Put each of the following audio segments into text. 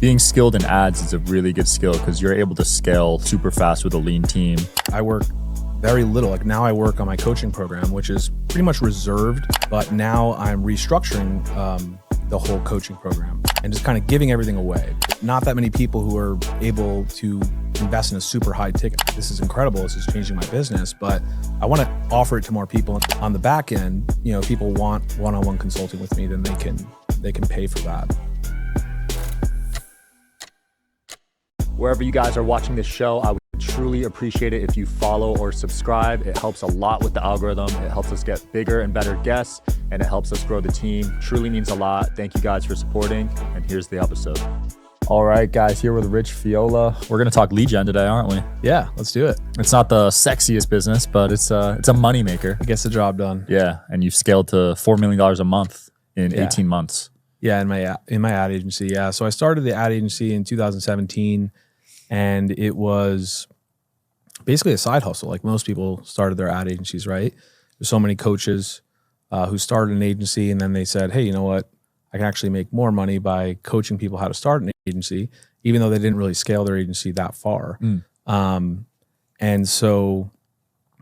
Being skilled in ads is a really good skill because you're able to scale super fast with a lean team. I work very little. Like now I work on my coaching program, which is pretty much reserved, but now I'm restructuring the whole coaching program and just kind of giving everything away. Not that many people who are able to invest in a super high ticket. This is incredible. This is changing my business, but I want to offer it to more people. On the back end, you know, if people want one-on-one consulting with me, then they can pay for that. Wherever you guys are watching this show, I would truly appreciate it if you follow or subscribe. It helps a lot with the algorithm. It helps us get bigger and better guests, and it helps us grow the team. Truly means a lot. Thank you guys for supporting, and here's the episode. All right, guys, here with Rich Feola. We're going to talk lead gen today, aren't we? Yeah, let's do it. It's not the sexiest business, but it's a money maker. It gets the job done. Yeah, and you've scaled to $4 million a month in 18 months. Yeah, in my ad agency. Yeah, so I started the ad agency in 2017, and it was basically a side hustle. Like most people started their ad agencies, right? There's so many coaches who started an agency, and then they said, hey, you know what? I can actually make more money by coaching people how to start an agency, even though they didn't really scale their agency that far. And so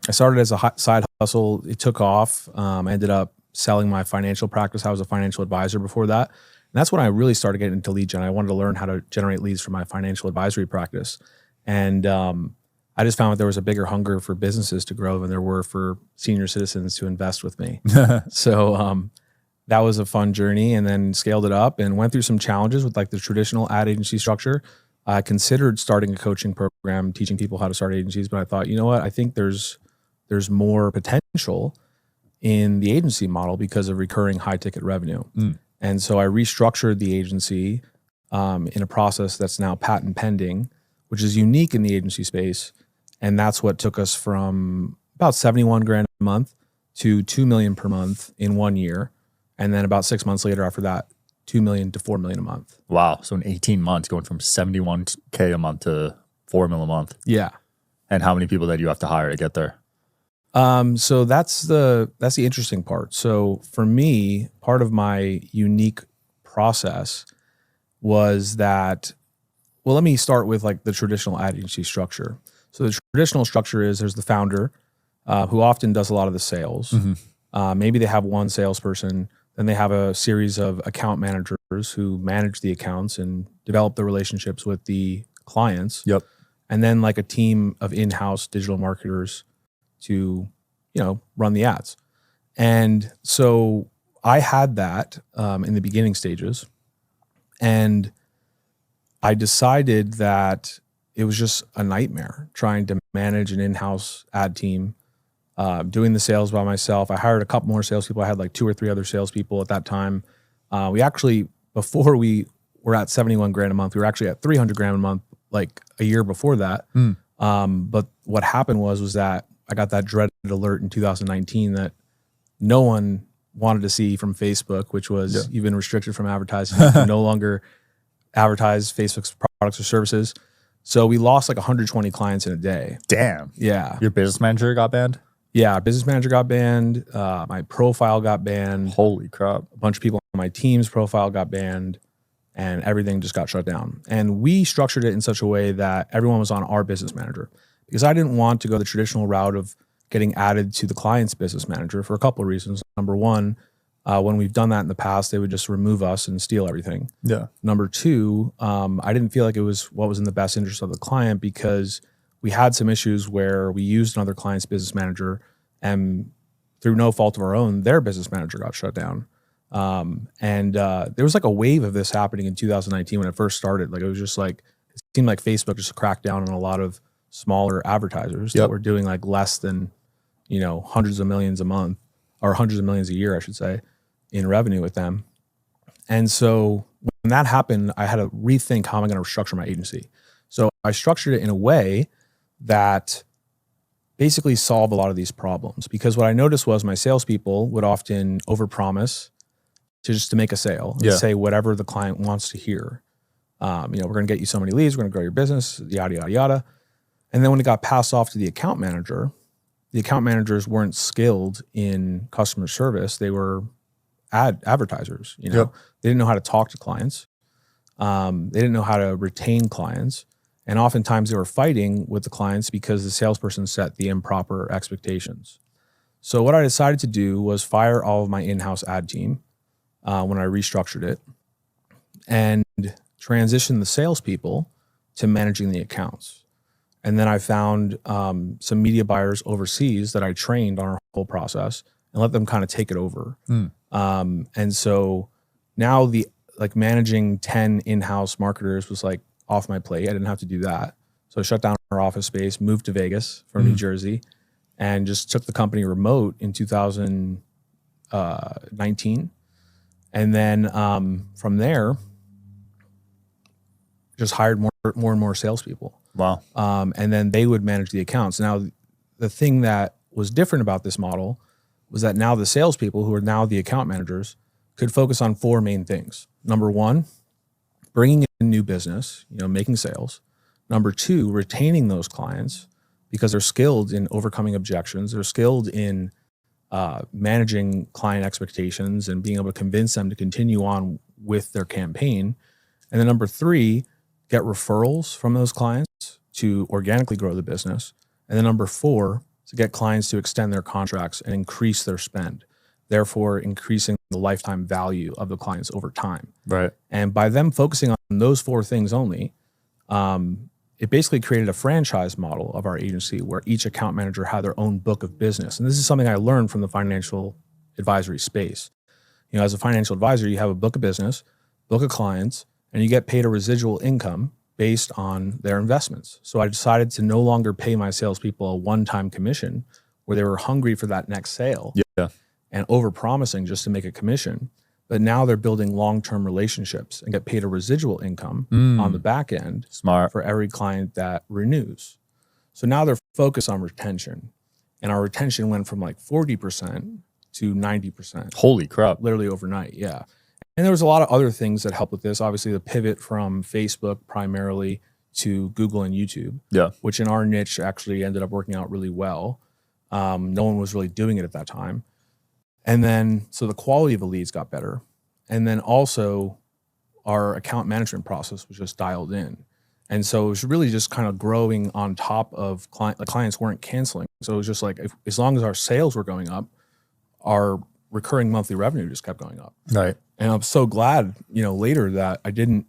I started as a side hustle. It took off. I ended up selling my financial practice. I was a financial advisor before that. And that's when I really started getting into lead gen. I wanted to learn how to generate leads for my financial advisory practice. And I just found that there was a bigger hunger for businesses to grow than there were for senior citizens to invest with me. So that was a fun journey, and then scaled it up and went through some challenges with like the traditional ad agency structure. I considered starting a coaching program, teaching people how to start agencies, but I thought, you know what? I think there's more potential in the agency model because of recurring high ticket revenue. And so I restructured the agency in a process that's now patent pending, which is unique in the agency space. And that's what took us from about 71 grand a month to 2 million per month in 1 year. And then about 6 months later after that, 2 million to 4 million a month. Wow. So in 18 months, going from 71K a month to 4 mil a month. Yeah. And how many people did you have to hire to get there? So that's the interesting part. So for me, part of my unique process was that, well, let me start with like the traditional ad agency structure. So the traditional structure is there's the founder who often does a lot of the sales. Maybe they have one salesperson, then they have a series of account managers who manage the accounts and develop the relationships with the clients. Yep. And then like a team of in-house digital marketers to, you know, run the ads. And so I had that in the beginning stages, and I decided that it was just a nightmare trying to manage an in-house ad team, doing the sales by myself. I hired a couple more salespeople. I had like 2 or 3 other salespeople at that time. We actually, before we were at 71 grand a month, we were actually at 300 grand a month, like a year before that. But what happened was that I got that dreaded alert in 2019 that no one wanted to see from Facebook, which was you've been restricted from advertising. You can no longer advertise Facebook's products or services. So we lost like 120 clients in a day. Damn. Yeah. Your business manager got banned? Yeah, business manager got banned. My profile got banned. Holy crap. A bunch of people on my team's profile got banned, and everything just got shut down. And we structured it in such a way that everyone was on our business manager, because I didn't want to go the traditional route of getting added to the client's business manager for a couple of reasons. Number one, when we've done that in the past, they would just remove us and steal everything. Yeah. Number two, I didn't feel like it was what was in the best interest of the client, because we had some issues where we used another client's business manager, and through no fault of our own, their business manager got shut down. There was like a wave of this happening in 2019 when it first started. Like it was just like, it seemed like Facebook just cracked down on a lot of smaller advertisers that were doing like less than, you know, hundreds of millions a month, or hundreds of millions a year, I should say, in revenue with them. And so when that happened, I had to rethink how am I going to structure my agency. So I structured it in a way that basically solved a lot of these problems, because what I noticed was my salespeople would often overpromise to make a sale and say whatever the client wants to hear. You know, we're going to get you so many leads, we're going to grow your business, yada, yada, yada. And then when it got passed off to the account managers weren't skilled in customer service. They were advertisers, you know, they didn't know how to talk to clients. They didn't know how to retain clients. And oftentimes they were fighting with the clients because the salesperson set the improper expectations. So what I decided to do was fire all of my in-house ad team when I restructured it and transition the salespeople to managing the accounts. And then I found some media buyers overseas that I trained on our whole process and let them kind of take it over. And so now managing 10 in-house marketers was like off my plate. I didn't have to do that. So I shut down our office space, moved to Vegas from New Jersey, and just took the company remote in 2019. And then from there, just hired more and more salespeople. Wow. And then they would manage the accounts. Now, the thing that was different about this model was that now the salespeople, who are now the account managers, could focus on 4 main things. Number 1, bringing in new business, making sales. Number 2, retaining those clients because they're skilled in overcoming objections. They're skilled in managing client expectations and being able to convince them to continue on with their campaign. And then number 3, get referrals from those clients to organically grow the business. And then number 4, to get clients to extend their contracts and increase their spend, therefore increasing the lifetime value of the clients over time. Right. And by them focusing on those 4 things only, it basically created a franchise model of our agency where each account manager had their own book of business. And this is something I learned from the financial advisory space. As a financial advisor, you have a book of business, book of clients, and you get paid a residual income based on their investments. So I decided to no longer pay my salespeople a one-time commission where they were hungry for that next sale and over-promising just to make a commission. But now they're building long-term relationships and get paid a residual income on the back end for every client that renews. So now they're focused on retention. And our retention went from like 40% to 90%. Holy crap. Literally overnight, yeah. And there was a lot of other things that helped with this. Obviously, the pivot from Facebook primarily to Google and YouTube, which in our niche actually ended up working out really well. No one was really doing it at that time. And then, so the quality of the leads got better. And then also our account management process was just dialed in. And so it was really just kind of growing on top of clients weren't canceling. So it was just like, as long as our sales were going up, our recurring monthly revenue just kept going up. Right. And I'm so glad, later that I didn't,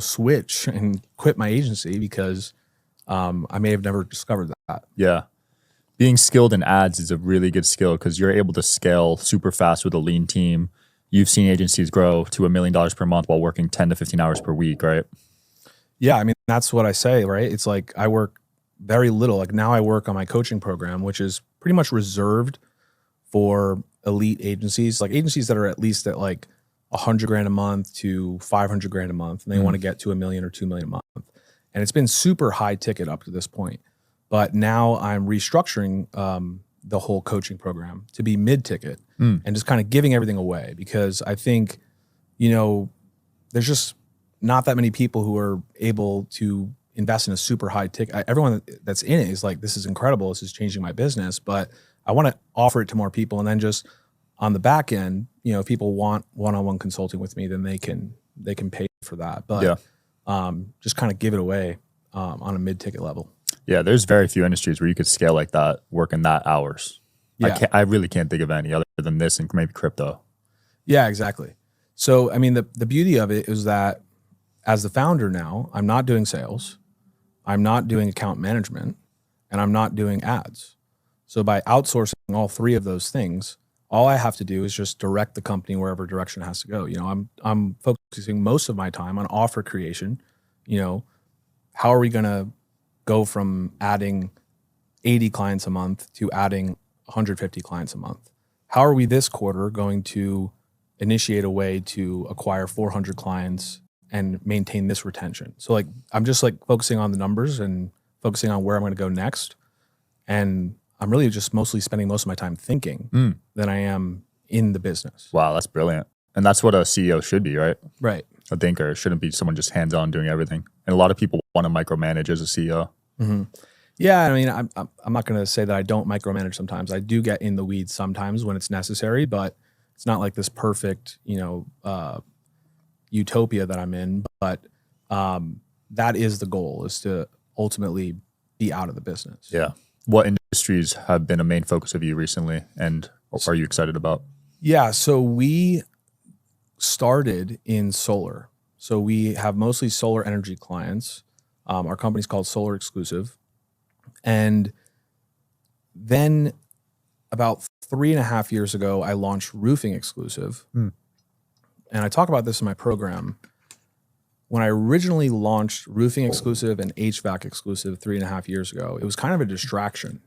switch and quit my agency because I may have never discovered that. Yeah. Being skilled in ads is a really good skill because you're able to scale super fast with a lean team. You've seen agencies grow to $1 million per month while working 10 to 15 hours per week, right? Yeah, I mean, that's what I say, right? It's like I work very little. Like now I work on my coaching program, which is pretty much reserved for elite agencies, like agencies that are at least at like $100,000 a month to $500,000 a month, and they want to get to $1 million or $2 million a month. And it's been super high ticket up to this point. But now I'm restructuring the whole coaching program to be mid-ticket and just kind of giving everything away because I think, there's just not that many people who are able to invest in a super high ticket. Everyone that's in it is like, this is incredible. This is changing my business. But I want to offer it to more people. And then just on the back end, if people want one-on-one consulting with me, then they can pay for that. But just kind of give it away on a mid-ticket level. Yeah, there's very few industries where you could scale like that, working that hours. Yeah. I really can't think of any other than this and maybe crypto. Yeah, exactly. So, I mean, the beauty of it is that as the founder now, I'm not doing sales, I'm not doing account management, and I'm not doing ads. So by outsourcing all 3 of those things, all I have to do is just direct the company wherever direction it has to go. I'm focusing most of my time on offer creation. How are we going to go from adding 80 clients a month to adding 150 clients a month? How are we this quarter going to initiate a way to acquire 400 clients and maintain this retention? So like, I'm just like focusing on the numbers and focusing on where I'm going to go next. And I'm really just mostly spending most of my time thinking than I am in the business. Wow, that's brilliant. And that's what a CEO should be, right? Right. A thinker shouldn't be someone just hands-on doing everything. And a lot of people want to micromanage as a CEO. Mm-hmm. Yeah, I mean, I'm not going to say that I don't micromanage sometimes. I do get in the weeds sometimes when it's necessary, but it's not like this perfect, utopia that I'm in, but that is the goal, is to ultimately be out of the business. Yeah. What industries have been a main focus of you recently, and what are you excited about? Yeah, so we started in solar. So we have mostly solar energy clients. Our company's called Solar Exclusive. And then about 3.5 years ago, I launched Roofing Exclusive. And I talk about this in my program. When I originally launched Roofing Exclusive and HVAC Exclusive 3.5 years ago, it was kind of a distraction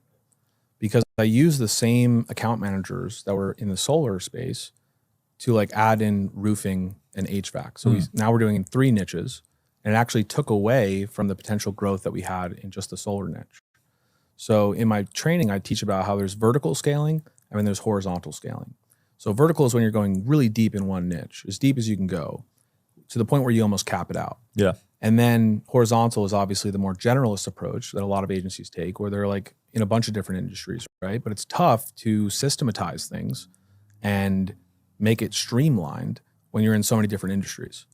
because I used the same account managers that were in the solar space to like add in roofing and HVAC. So now we're doing in 3 niches, and it actually took away from the potential growth that we had in just the solar niche. So in my training, I teach about how there's vertical scaling and then there's horizontal scaling. So vertical is when you're going really deep in one niche, as deep as you can go, to the point where you almost cap it out. Yeah. And then horizontal is obviously the more generalist approach that a lot of agencies take, where they're like in a bunch of different industries, right? But it's tough to systematize things and make it streamlined when you're in so many different industries.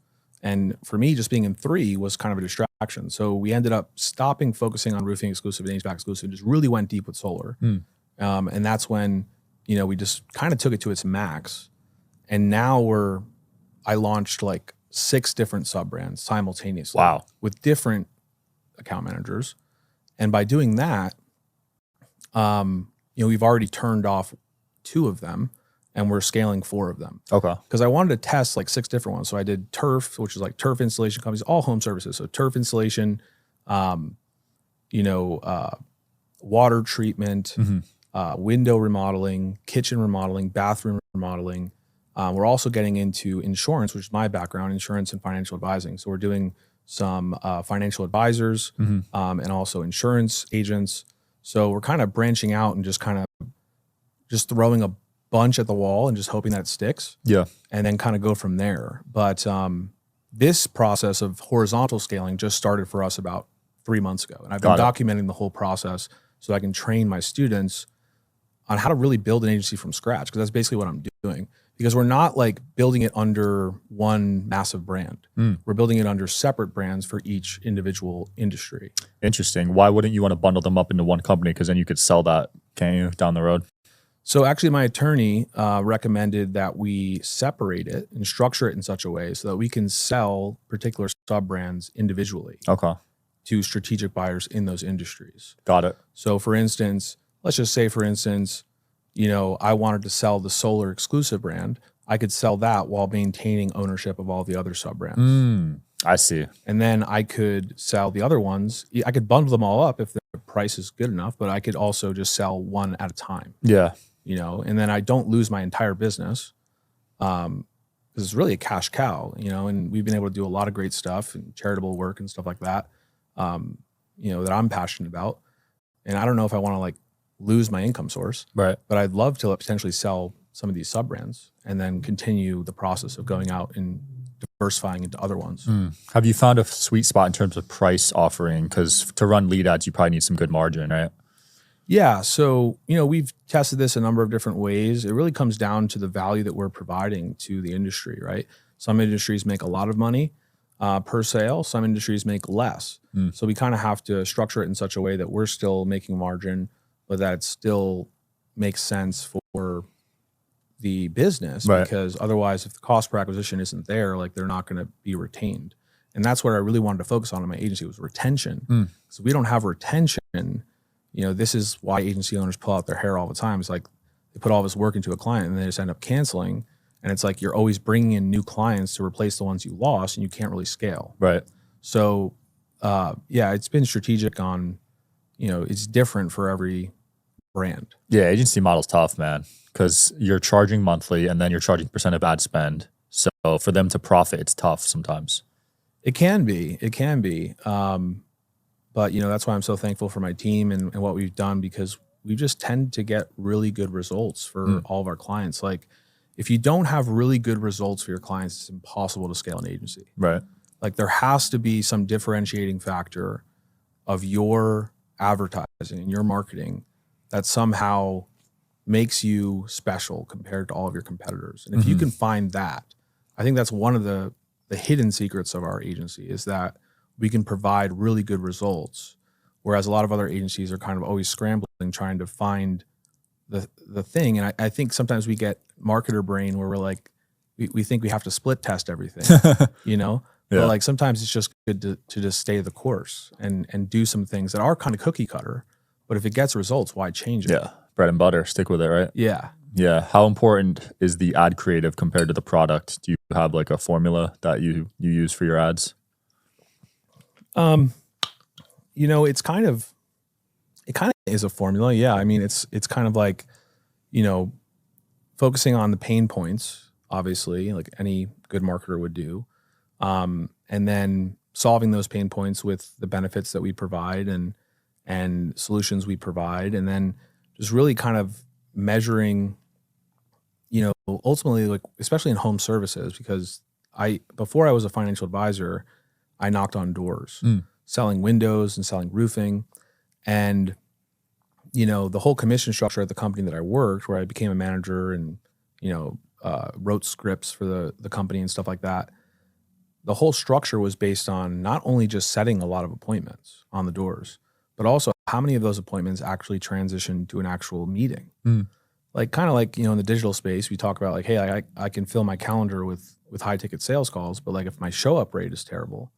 And for me, just being in 3 was kind of a distraction. So we ended up stopping focusing on roofing exclusive and HVAC exclusive and just really went deep with solar. And that's when, we just kind of took it to its max. And now I launched like 6 different sub-brands simultaneously. Wow. With different account managers. And by doing that, we've already turned off 2 of them, and we're scaling 4 of them. Okay. Because I wanted to test like 6 different ones. So I did turf, which is like turf installation companies, all home services. So turf installation, water treatment, window remodeling, kitchen remodeling, bathroom remodeling. We're also getting into insurance, which is my background, insurance and financial advising. So we're doing some financial advisors and also insurance agents. So we're kind of branching out and just throwing a bunch at the wall and just hoping that it sticks. Yeah. And then kind of go from there. But this process of horizontal scaling just started for us about 3 months ago. And I've been documenting the whole process so I can train my students on how to really build an agency from scratch, because that's basically what I'm doing. Because we're not like building it under one massive brand. We're building it under separate brands for each individual industry. Interesting. Why wouldn't you want to bundle them up into one company? Because then you could sell that, can't you, down the road? So actually my attorney recommended that we separate it and structure it in such a way so that we can sell particular sub-brands individually to strategic buyers in those industries. Got it. So for instance, let's just say for instance, I wanted to sell the solar exclusive brand. I could sell that while maintaining ownership of all the other sub-brands. I see. And then I could sell the other ones. I could bundle them all up if the price is good enough, but I could also just sell one at a time. Yeah. And then I don't lose my entire business because it's really a cash cow, and we've been able to do a lot of great stuff and charitable work and stuff like that, that I'm passionate about. And I don't know if I want to like lose my income source, right? But I'd love to potentially sell some of these sub brands and then continue the process of going out and diversifying into other ones. Have you found a sweet spot in terms of price offering? Because to run lead ads, you probably need some good margin, right? Yeah. So, we've tested this a number of different ways. It really comes down to the value that we're providing to the industry, right? Some industries make a lot of money per sale. Some industries make less. So we kind of have to structure it in such a way that we're still making margin, but that it still makes sense for the business, right? Because otherwise, if the cost per acquisition isn't there, like they're not going to be retained. And that's what I really wanted to focus on in my agency was retention. So we don't have retention. This is why agency owners pull out their hair all the time. It's like they put all this work into a client and they just end up canceling. And it's like you're always bringing in new clients to replace the ones you lost, and you can't really scale. Right. So, it's been strategic on, it's different for every brand. Yeah, agency model's tough, man, because you're charging monthly and then you're charging % of ad spend. So for them to profit, it's tough sometimes. It can be. But, that's why I'm so thankful for my team and what we've done, because we just tend to get really good results for all of our clients. Like, if you don't have really good results for your clients, it's impossible to scale an agency. Right. Like, there has to be some differentiating factor of your advertising and your marketing that somehow makes you special compared to all of your competitors. And if you can find that, I think that's one of the the hidden secrets of our agency is that we can provide really good results, whereas a lot of other agencies are kind of always scrambling, trying to find the thing. And I think sometimes we get marketer brain where we're like, we think we have to split test everything, you know? Yeah. But like sometimes it's just good to just stay the course and do some things that are kind of cookie cutter. But if it gets results, why change it? Yeah. Bread and butter, stick with it, right? Yeah. Yeah. How important is the ad creative compared to the product? Do you have like a formula that you use for your ads? You know, it kind of is a formula. Yeah. I mean, it's kind of like, you know, focusing on the pain points, obviously, like any good marketer would do. And then solving those pain points with the benefits that we provide and solutions we provide. And then just really kind of measuring, you know, ultimately, like, especially in home services, because before I was a financial advisor, I knocked on doors selling windows and selling roofing. And, you know, the whole commission structure at the company that I worked, where I became a manager and, you know, wrote scripts for the company and stuff like that. The whole structure was based on not only just setting a lot of appointments on the doors, but also how many of those appointments actually transition to an actual meeting. Like kind of like, you know, in the digital space, we talk about like, hey, I can fill my calendar with high ticket sales calls, but like if my show up rate is terrible,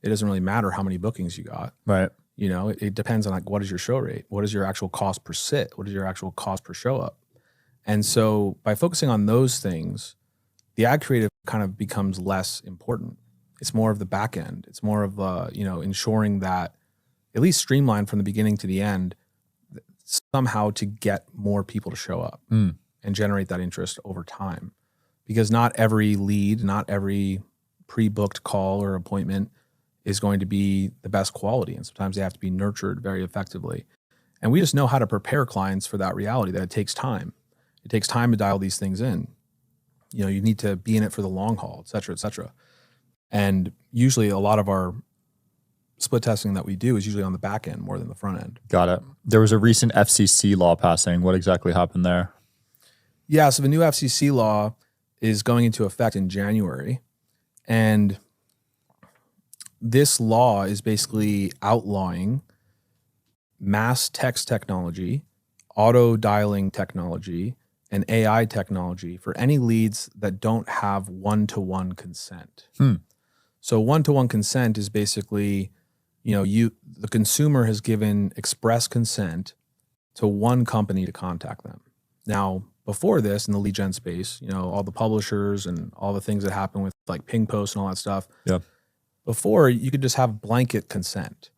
it doesn't really matter how many bookings you got. Right. You know, it depends on like, what is your show rate? What is your actual cost per sit? What is your actual cost per show up? And so by focusing on those things, the ad creative kind of becomes less important. It's more of the back end. It's more of, you know, ensuring that at least streamlined from the beginning to the end, somehow to get more people to show up and generate that interest over time. Because not every lead, not every pre-booked call or appointment is going to be the best quality. And sometimes they have to be nurtured very effectively. And we just know how to prepare clients for that reality, that it takes time. It takes time to dial these things in. You know, you need to be in it for the long haul, et cetera, et cetera. And usually a lot of our split testing that we do is usually on the back end more than the front end. Got it. There was a recent FCC law passing. What exactly happened there? Yeah, so the new FCC law is going into effect in January. And this law is basically outlawing mass text technology, auto dialing technology, and AI technology for any leads that don't have one-to-one consent. So one-to-one consent is basically, you know, the consumer has given express consent to one company to contact them. Now, before this, in the lead gen space, you know, all the publishers and all the things that happen with like ping posts and all that stuff. Yeah. Before, you could just have blanket consent.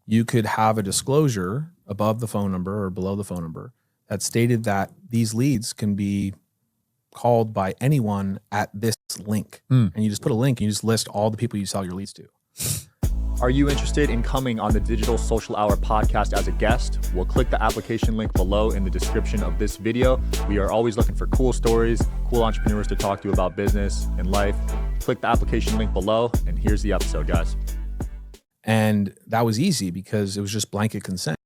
You could have a disclosure above the phone number or below the phone number that stated that these leads can be called by anyone at this link. And you just put a link and you just list all the people you sell your leads to. Are you interested in coming on the Digital Social Hour podcast as a guest? Well, click the application link below in the description of this video. We are always looking for cool stories, cool entrepreneurs to talk to about business and life. Click the application link below, and here's the episode, guys. And that was easy because it was just blanket consent.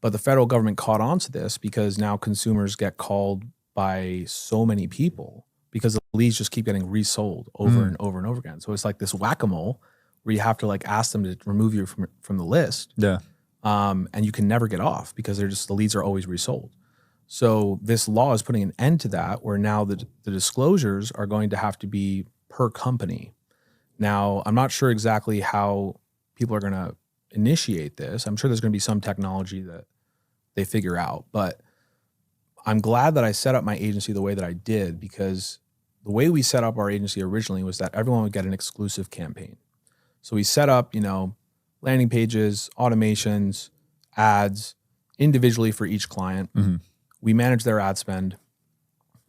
But the federal government caught on to this because now consumers get called by so many people because the leads just keep getting resold over and over and over again. So it's like this whack-a-mole where you have to like ask them to remove you from the list. Yeah. And you can never get off because the leads are always resold. So this law is putting an end to that, where now the disclosures are going to have to be per company. Now, I'm not sure exactly how people are going to initiate this. I'm sure there's going to be some technology that they figure out, but I'm glad that I set up my agency the way that I did, because the way we set up our agency originally was that everyone would get an exclusive campaign. So we set up, you know, landing pages, automations, ads individually for each client. We manage their ad spend.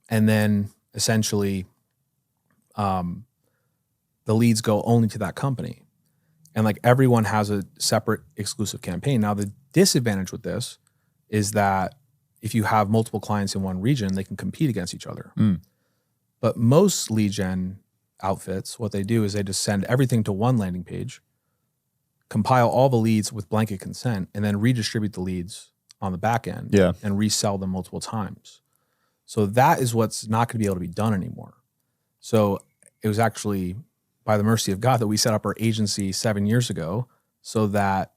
And then essentially the leads go only to that company. And like everyone has a separate exclusive campaign. Now, the disadvantage with this is that if you have multiple clients in one region, they can compete against each other. But most lead gen outfits, what they do is they just send everything to one landing page, compile all the leads with blanket consent, and then redistribute the leads on the back end and resell them multiple times. So that is what's not going to be able to be done anymore. So it was actually by the mercy of God that we set up our agency 7 years ago so that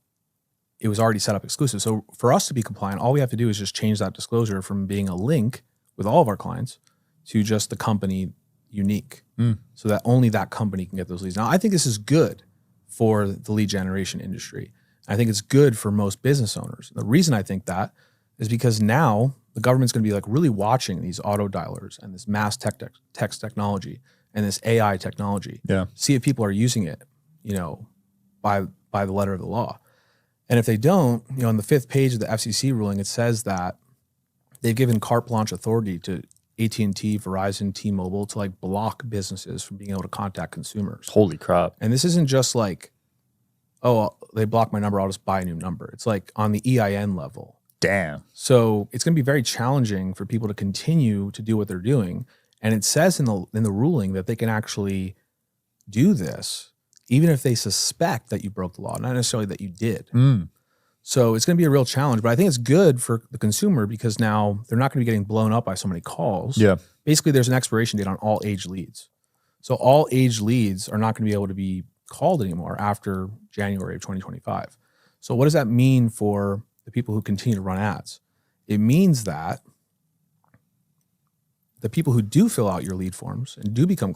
it was already set up exclusive. So for us to be compliant, all we have to do is just change that disclosure from being a link with all of our clients to just the company unique, so that only that company can get those leads. Now, I think this is good for the lead generation industry. I think it's good for most business owners. The reason I think that is because now the government's going to be like really watching these auto dialers and this mass text technology and this AI technology. Yeah. See if people are using it, by the letter of the law. And if they don't, on the 5th page of the FCC ruling, it says that they've given carte blanche authority to AT&T, Verizon, T-Mobile to like block businesses from being able to contact consumers. Holy crap. And this isn't just like, oh, they blocked my number, I'll just buy a new number. It's like on the EIN level. Damn. So it's going to be very challenging for people to continue to do what they're doing. And it says in the ruling that they can actually do this even if they suspect that you broke the law, not necessarily that you did. So it's going to be a real challenge, but I think it's good for the consumer because now they're not going to be getting blown up by so many calls. Yeah. Basically, there's an expiration date on all age leads. So all age leads are not going to be able to be called anymore after January of 2025. So what does that mean for the people who continue to run ads? It means that the people who do fill out your lead forms and do become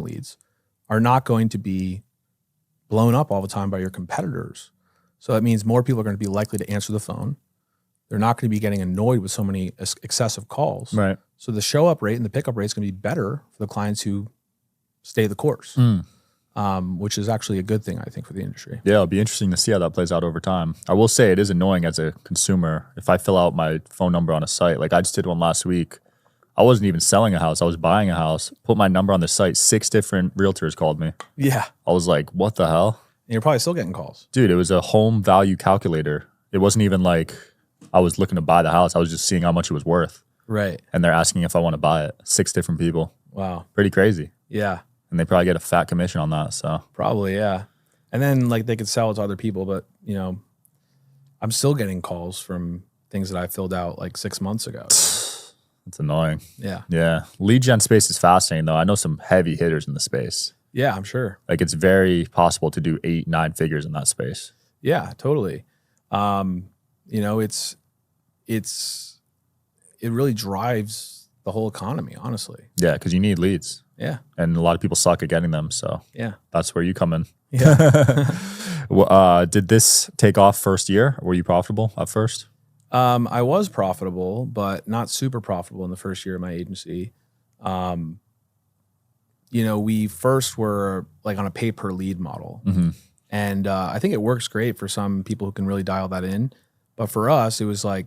leads are not going to be blown up all the time by your competitors. So that means more people are going to be likely to answer the phone. They're not going to be getting annoyed with so many excessive calls. Right. So the show up rate and the pickup rate is going to be better for the clients who stay the course, which is actually a good thing, I think, for the industry. Yeah, it'll be interesting to see how that plays out over time. I will say it is annoying as a consumer. If I fill out my phone number on a site, like I just did one last week, I wasn't even selling a house. I was buying a house, put my number on the site. 6 different realtors called me. Yeah. I was like, what the hell? And you're probably still getting calls. Dude, it was a home value calculator. It wasn't even like I was looking to buy the house. I was just seeing how much it was worth. Right. And they're asking if I want to buy it. 6 different people. Wow. Pretty crazy. Yeah. And they probably get a fat commission on that. So probably, yeah. And then like they could sell it to other people, but I'm still getting calls from things that I filled out like 6 months ago. it's annoying. Yeah. Yeah. Lead gen space is fascinating though. I know some heavy hitters in the space. Yeah, I'm sure. Like it's very possible to do 8-9 figures in that space. Yeah, totally. It really drives the whole economy, honestly. Yeah, because you need leads. Yeah. And a lot of people suck at getting them. So yeah, that's where you come in. Yeah. Did this take off first year? Were you profitable at first? I was profitable, but not super profitable in the first year of my agency. We first were like on a pay per lead model. And I think it works great for some people who can really dial that in. But for us, it was like,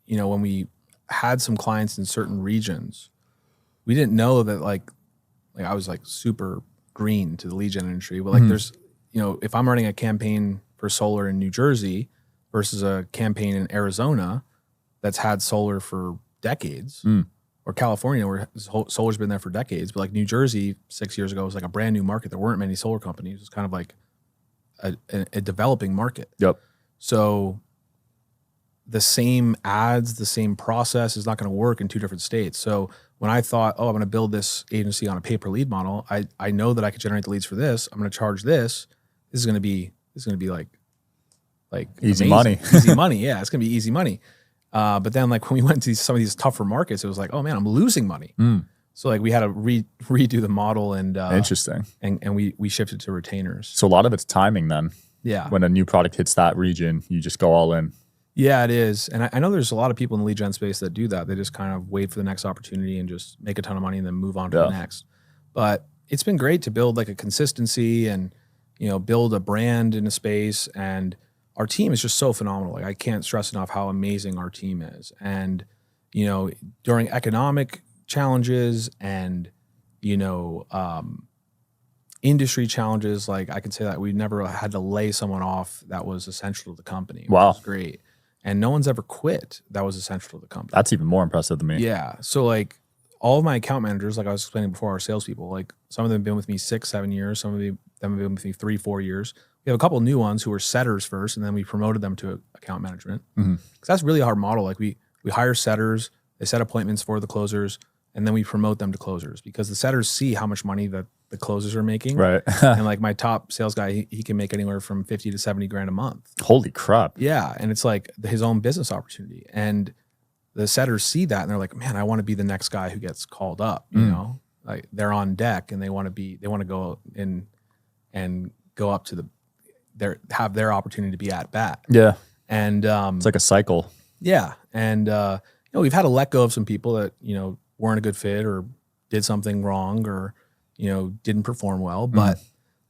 when we had some clients in certain regions, we didn't know that like I was like super green to the lead gen industry. But like there's, if I'm running a campaign for solar in New Jersey versus a campaign in Arizona that's had solar for decades, or California where solar's been there for decades, but like New Jersey 6 years ago was like a brand new market. There weren't many solar companies. It was kind of like a developing market. Yep. So the same ads, the same process is not going to work in 2 different states. So when I thought, I'm going to build this agency on a pay per lead model, I know that I could generate the leads for this. I'm going to charge this. This is going to be like easy amazing. money. Easy money. Yeah, it's going to be easy money. But then like when we went to some of these tougher markets, it was like, oh man, I'm losing money. So like we had to redo the model and interesting. And we shifted to retainers. So a lot of it's timing then. Yeah. When a new product hits that region, you just go all in. Yeah, it is. And I know there's a lot of people in the lead gen space that do that. They just kind of wait for the next opportunity and just make a ton of money and then move on to the next. But it's been great to build like a consistency and, build a brand in a space. And our team is just so phenomenal. Like I can't stress enough how amazing our team is. And, during economic challenges and, industry challenges, like I can say that we never had to lay someone off that was essential to the company. Wow. Which is great. And no one's ever quit that was essential to the company. That's even more impressive than me. Yeah. So like all of my account managers, like I was explaining before, our salespeople, like some of them have been with me 6-7 years. Some of them have been with me 3-4 years. We have a couple of new ones who were setters first, and then we promoted them to account management. Because that's really a hard model. Like we hire setters, they set appointments for the closers, and then we promote them to closers because the setters see how much money that the closers are making. Right. And like my top sales guy, he can make anywhere from 50 to 70 grand a month. Holy crap. Yeah. And it's like his own business opportunity. And the setters see that and they're like, man, I want to be the next guy who gets called up, you know, like they're on deck and they want to go in and go up to have their opportunity to be at bat. Yeah. And it's like a cycle. Yeah. And we've had to let go of some people that, weren't a good fit or did something wrong or, didn't perform well. But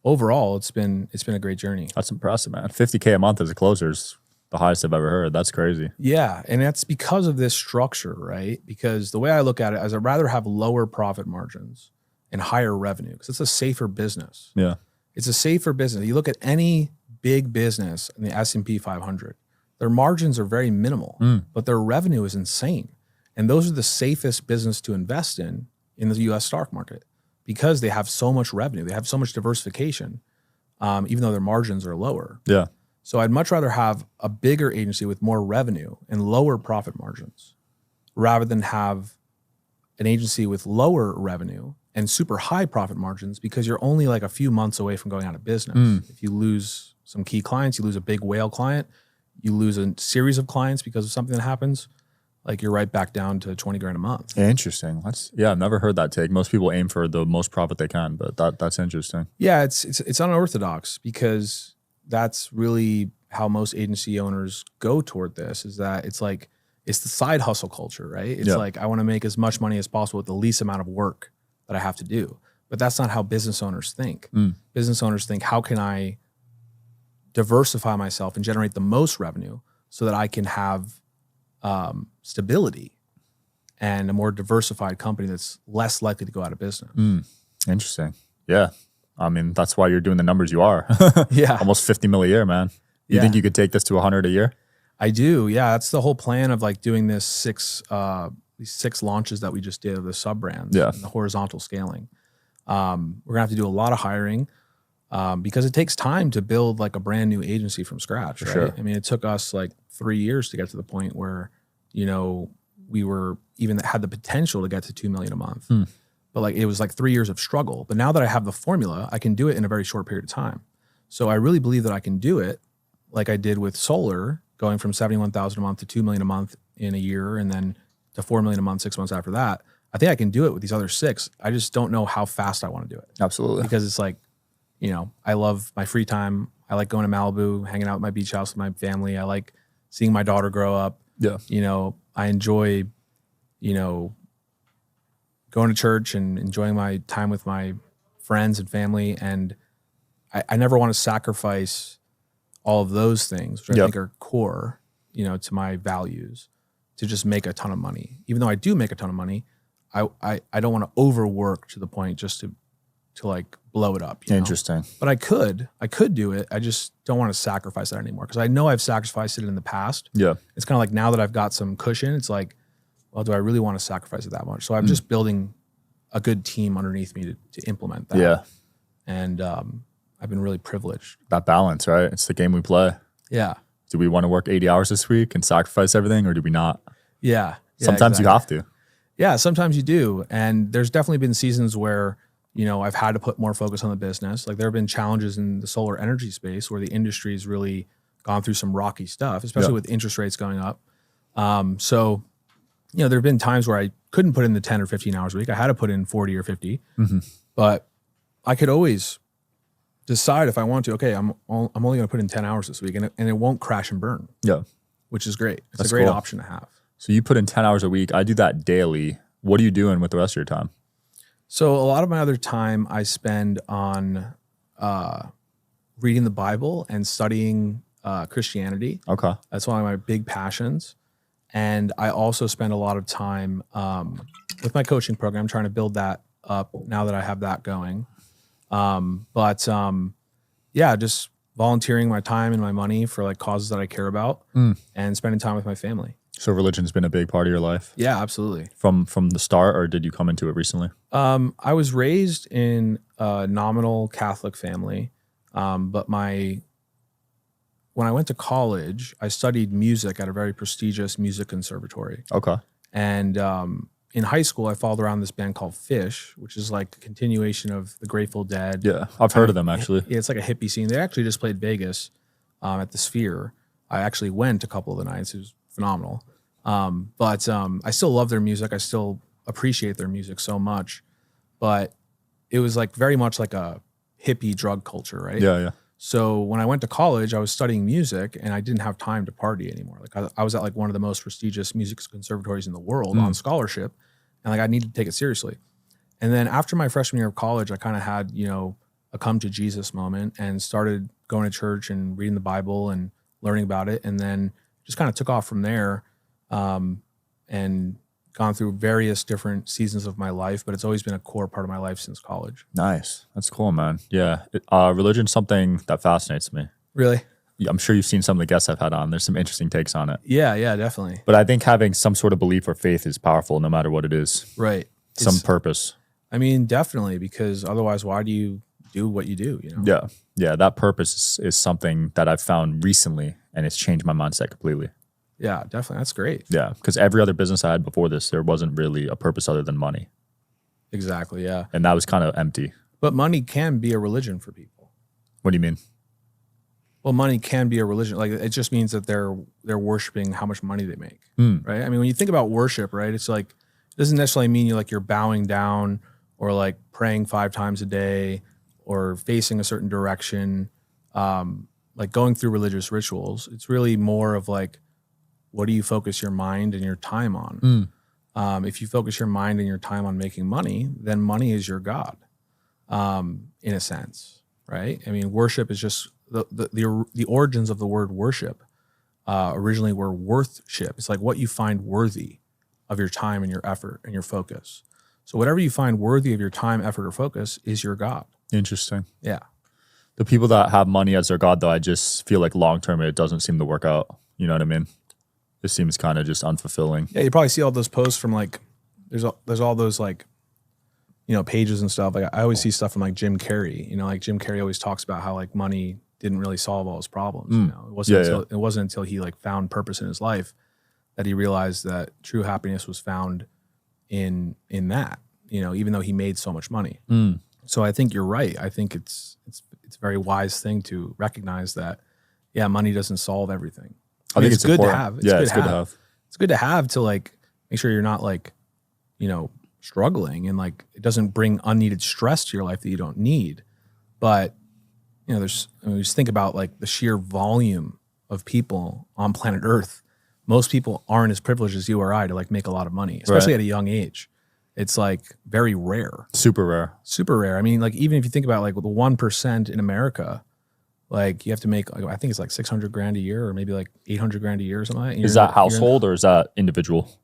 overall it's been a great journey. That's impressive, man. 50K a month as a closer is the highest I've ever heard. That's crazy. Yeah. And that's because of this structure, right? Because the way I look at it is I'd rather have lower profit margins and higher revenue because it's a safer business. Yeah. It's a safer business. You look at any big business in the S&P 500, their margins are very minimal, but their revenue is insane. And those are the safest business to invest in the US stock market because they have so much revenue. They have so much diversification, even though their margins are lower. Yeah. So I'd much rather have a bigger agency with more revenue and lower profit margins rather than have an agency with lower revenue and super high profit margins because you're only like a few months away from going out of business. If you lose some key clients, you lose a big whale client, you lose a series of clients because of something that happens, like you're right back down to 20 grand a month. Interesting. I've never heard that take. Most people aim for the most profit they can, but that's interesting. Yeah, it's unorthodox because that's really how most agency owners go toward this is that it's the side hustle culture, right? It's like, I want to make as much money as possible with the least amount of work that I have to do. But that's not how business owners think. Business owners think, how can I diversify myself and generate the most revenue so that I can have stability and a more diversified company that's less likely to go out of business. Interesting. Yeah. I mean, that's why you're doing the numbers you are. Yeah. Almost 50 mil a year, man. You think you could take this to 100 a year? I do. Yeah. That's the whole plan of like doing this these 6 launches that we just did of the sub brands and the horizontal scaling. We're gonna have to do a lot of hiring because it takes time to build like a brand new agency from scratch. Right? Sure. I mean, it took us like 3 years to get to the point where, we were even had the potential to get to 2 million a month. But like, it was like 3 years of struggle. But now that I have the formula, I can do it in a very short period of time. So I really believe that I can do it like I did with solar, going from 71,000 a month to 2 million a month in a year and then to 4 million a month 6 months after that. I think I can do it with these other 6. I just don't know how fast I want to do it. Absolutely. Because it's like, I love my free time. I like going to Malibu, hanging out at my beach house with my family. I like seeing my daughter grow up. Yeah. I enjoy, going to church and enjoying my time with my friends and family. And I never want to sacrifice all of those things, which I think are core, to my values, to just make a ton of money. Even though I do make a ton of money, I don't want to overwork to the point just to like blow it up. Interesting. But I could do it. I just don't want to sacrifice that anymore because I know I've sacrificed it in the past. Yeah. It's kind of like now that I've got some cushion, it's like, well, do I really want to sacrifice it that much? So I'm just building a good team underneath me to implement that. Yeah. And I've been really privileged. That balance, right? It's the game we play. Yeah. Do we want to work 80 hours this week and sacrifice everything, or do we not? Yeah. Sometimes you have to. Yeah, sometimes you do. And there's definitely been seasons where, I've had to put more focus on the business. Like there have been challenges in the solar energy space where the industry's really gone through some rocky stuff, especially with interest rates going up. So, there have been times where I couldn't put in the 10 or 15 hours a week. I had to put in 40 or 50, but I could always decide if I want to, okay, I'm only going to put in 10 hours this week and it won't crash and burn. Yeah. Which is great. It's a great option to have. So you put in 10 hours a week. I do that daily. What are you doing with the rest of your time? So a lot of my other time I spend on reading the Bible and studying Christianity. Okay. That's one of my big passions. And I also spend a lot of time with my coaching program, trying to build that up now that I have that going. Just volunteering my time and my money for like causes that I care about and spending time with my family. So religion's been a big part of your life? Yeah, absolutely. From the start, or did you come into it recently? I was raised in a nominal Catholic family, but when I went to college, I studied music at a very prestigious music conservatory. Okay. And in high school, I followed around this band called Fish, which is like a continuation of the Grateful Dead. Yeah, I've heard of them actually. Yeah, it's like a hippie scene. They actually just played Vegas at the Sphere. I actually went a couple of the nights. It was phenomenal. But I still love their music. I still appreciate their music so much. But it was like very much like a hippie drug culture, right? Yeah. So when I went to college, I was studying music and I didn't have time to party anymore. Like I was at like one of the most prestigious music conservatories in the world on scholarship, and like I needed to take it seriously. And then after my freshman year of college, I kind of had, you know, a come to Jesus moment and started going to church and reading the Bible and learning about it. And then just kind of took off from there, and gone through various different seasons of my life, but it's always been a core part of my life since college. Nice. That's cool, man. Yeah. Religion's something that fascinates me. Really? Yeah, I'm sure you've seen some of the guests I've had on. There's some interesting takes on it. Yeah, definitely. But I think having some sort of belief or faith is powerful no matter what it is. Right. Some purpose. I mean, definitely, because otherwise, why do you do what you do? You know? Yeah. That purpose is something that I've found recently, and it's changed my mindset completely. Yeah, definitely. That's great. Yeah, because every other business I had before this, there wasn't really a purpose other than money. Exactly, yeah. And that was kind of empty. But money can be a religion for people. What do you mean? Well, money can be a religion. Like it just means that they're worshiping how much money they make, right? I mean, when you think about worship, right, it's like it doesn't necessarily mean you're bowing down or like praying 5 times a day or facing a certain direction, like going through religious rituals. It's really more of like, what do you focus your mind and your time on? If you focus your mind and your time on making money, then money is your God, in a sense, right? I mean, worship is just the origins of the word worship originally were worthship. It's like what you find worthy of your time and your effort and your focus. So whatever you find worthy of your time, effort, or focus is your God. Interesting. Yeah. The people that have money as their God, though, I just feel like long term it doesn't seem to work out. You know what I mean? It seems kind of just unfulfilling. Yeah, you probably see all those posts from like there's all those like, you know, pages and stuff. Like I always see stuff from like Jim Carrey. You know, like Jim Carrey always talks about how like money didn't really solve all his problems. You know, it wasn't until he like found purpose in his life that he realized that true happiness was found in that. You know, even though he made so much money. So I think you're right. I think it's a very wise thing to recognize that. Yeah, money doesn't solve everything. I think it's good important to have. It's good to have. It's good to have to like make sure you're not like, you know, struggling and like it doesn't bring unneeded stress to your life that you don't need. But you know, just think about like the sheer volume of people on planet Earth. Most people aren't as privileged as you or I to like make a lot of money, especially at a young age. It's like very rare. Super rare. I mean, like even if you think about like the 1% in America, like you have to make, like, I think it's like 600 grand a year or maybe like 800 grand a year or something like that. Is that household or is that individual?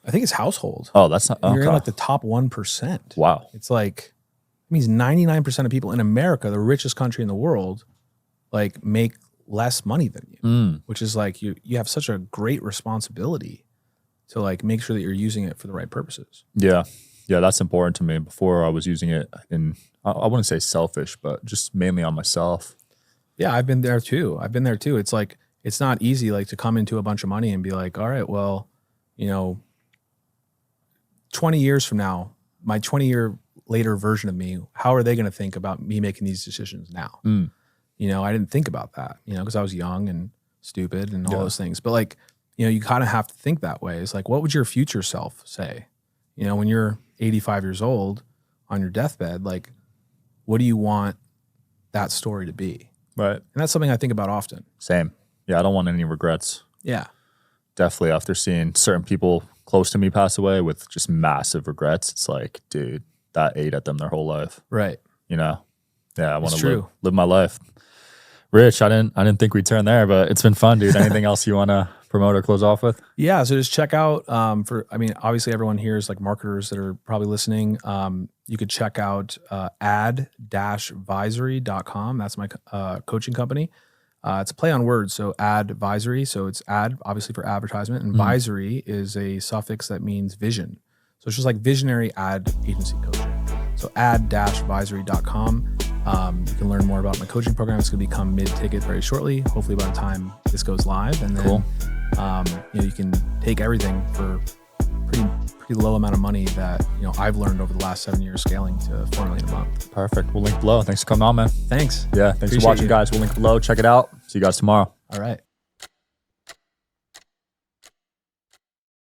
I think it's household. Oh, that's not, You're in like the top 1%. Wow. It's like, it means 99% of people in America, the richest country in the world, like make less money than you, which is like, you have such a great responsibility to like make sure that you're using it for the right purposes. Yeah, that's important to me. Before I was using it in, I wouldn't say selfish, but just mainly on myself. Yeah, I've been there too. It's like, it's not easy like to come into a bunch of money and be like, all right, well, you know, 20 years from now, my 20-year later version of me, how are they going to think about me making these decisions now? You know, I didn't think about that, you know, because I was young and stupid and all those things. But like, you know, you kind of have to think that way. It's like, what would your future self say? You know, when you're 85 years old on your deathbed, like, what do you want that story to be? Right. And that's something I think about often. Same. Yeah, I don't want any regrets. Yeah. Definitely after seeing certain people close to me pass away with just massive regrets, it's like, dude, that ate at them their whole life. Right. You know? Yeah, I want to live my life. Rich, I didn't think we'd turn there, but it's been fun, dude. Anything else you want to promote or close off with? Yeah, so just check out obviously everyone here is like marketers that are probably listening. You could check out ad-visory.com. That's my coaching company. It's a play on words, so advisory. So it's ad, obviously for advertisement, and visory is a suffix that means vision. So it's just like visionary ad agency coaching. So ad-visory.com. You can learn more about my coaching program. It's going to become mid-ticket very shortly, hopefully by the time this goes live. And then you know, you can take everything for pretty low amount of money that, you know, I've learned over the last 7 years scaling to 4 million a month. Perfect. We'll link below. Thanks for coming on, man. Thanks. Yeah. Thanks Appreciate for watching, you. guys. We'll link below. Check it out. See you guys tomorrow. All right.